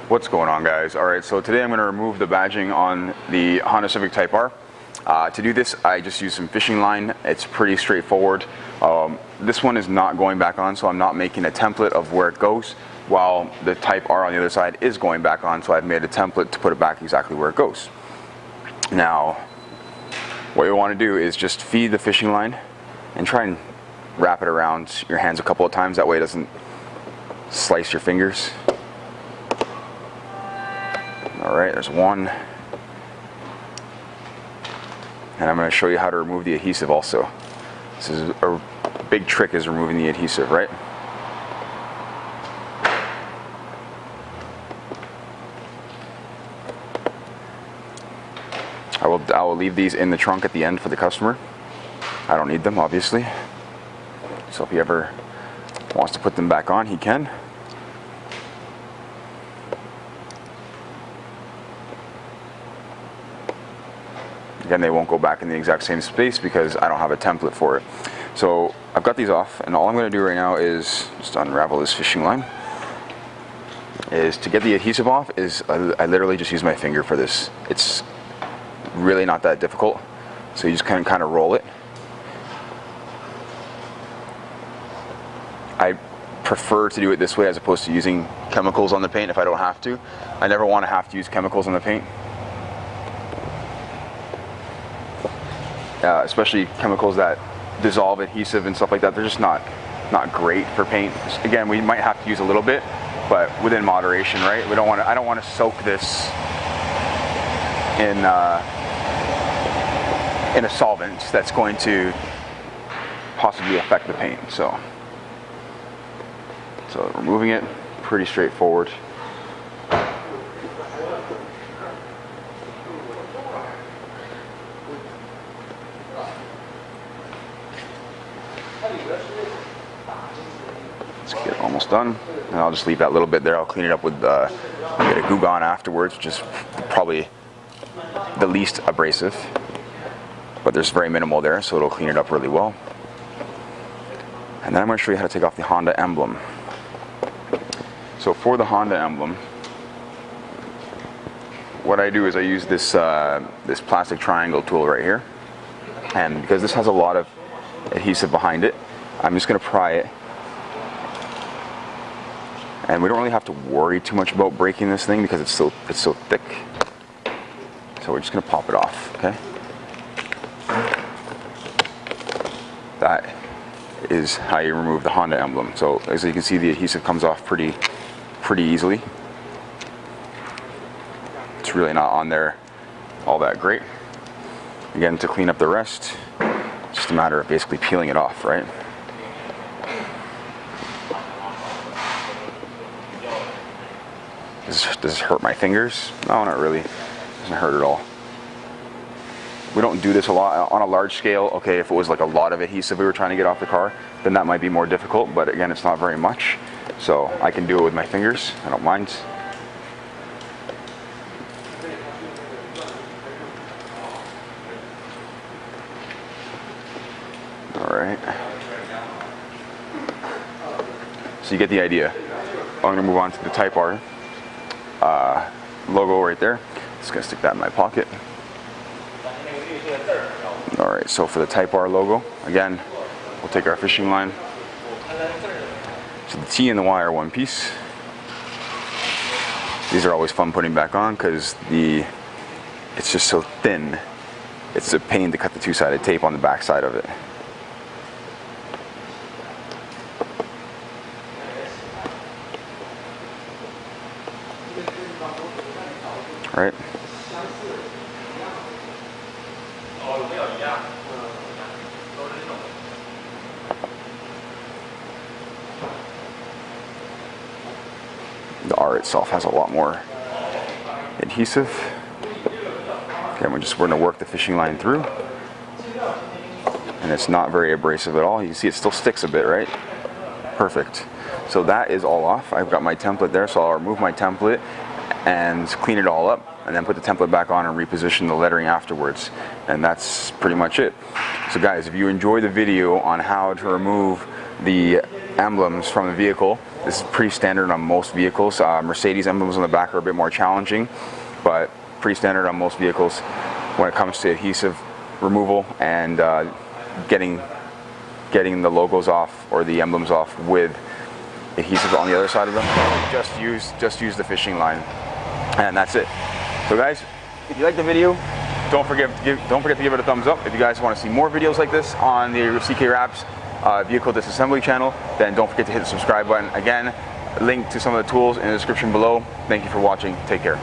What's going on, guys? Alright, so today I'm going to remove the badging on the Honda Civic Type R. To do this, I just use some fishing line. It's pretty straightforward. This one is not going back on, so I'm not making a template of where it goes, while the Type R on the other side is going back on, so I've made a template to put it back exactly where it goes. Now, what you want to do is just feed the fishing line and try and wrap it around your hands a couple of times. That way it doesn't slice your fingers. Alright, there's one. And I'm going to show you how to remove the adhesive also. This is a big trick, is removing the adhesive, right? I will leave these in the trunk at the end for the customer. I don't need them, obviously. So if he ever wants to put them back on, he can. Again, they won't go back in the exact same space because I don't have a template for it. So I've got these off, and all I'm going to do right now is just unravel this fishing line. To get the adhesive off, I literally just use my finger for this. It's really not that difficult. So you just kind of roll it. I prefer to do it this way as opposed to using chemicals on the paint if I don't have to. I never want to have to use chemicals on the paint. Especially chemicals that dissolve adhesive and stuff like that. They're just not great for paint. Again, we might have to use a little bit, but within moderation, right? I don't want to soak this in a solvent that's going to possibly affect the paint. So removing it, pretty straightforward. Let's get it almost done, and I'll just leave that little bit there. I'll clean it up with a bit of Goo Gone afterwards, which is probably the least abrasive, but there's very minimal there, so it'll clean it up really well. And then I'm going to show you how to take off the Honda emblem. So for the Honda emblem, what I do is I use this this plastic triangle tool right here, and because this has a lot of adhesive behind it, I'm just going to pry it. And we don't really have to worry too much about breaking this thing because it's so thick. So we're just going to pop it off, okay? That is how you remove the Honda emblem. So as you can see, the adhesive comes off pretty easily. It's really not on there all that great. Again, to clean up the rest, it's just a matter of basically peeling it off, right? Does this hurt my fingers? No, not really. It doesn't hurt at all. We don't do this a lot on a large scale. Okay, if it was like a lot of adhesive we were trying to get off the car, then that might be more difficult, but again, it's not very much. So I can do it with my fingers. I don't mind. Alright. So you get the idea. I'm going to move on to the Type R logo right there. Just going to stick that in my pocket. Alright, so for the Type R logo, again, we'll take our fishing line. So the T and the Y are one piece. These are always fun putting back on because it's just so thin. It's a pain to cut the two-sided tape on the back side of it. Right? The R itself has a lot more adhesive. Okay, we're going to work the fishing line through. And it's not very abrasive at all. You see it still sticks a bit, right? Perfect. So that is all off. I've got my template there, so I'll remove my template and clean it all up, and then put the template back on and reposition the lettering afterwards. And that's pretty much it. So guys, if you enjoy the video on how to remove the emblems from the vehicle, this is pretty standard on most vehicles. Mercedes emblems on the back are a bit more challenging, but pretty standard on most vehicles when it comes to adhesive removal and getting the logos off or the emblems off with adhesive on the other side of them. Just use the fishing line, and that's it. So guys, if you like the video, don't forget to give it a thumbs up. If you guys want to see more videos like this on the CK Wraps vehicle disassembly channel, then don't forget to hit the subscribe button. Again, link to some of the tools in the description below. Thank you for watching. Take care.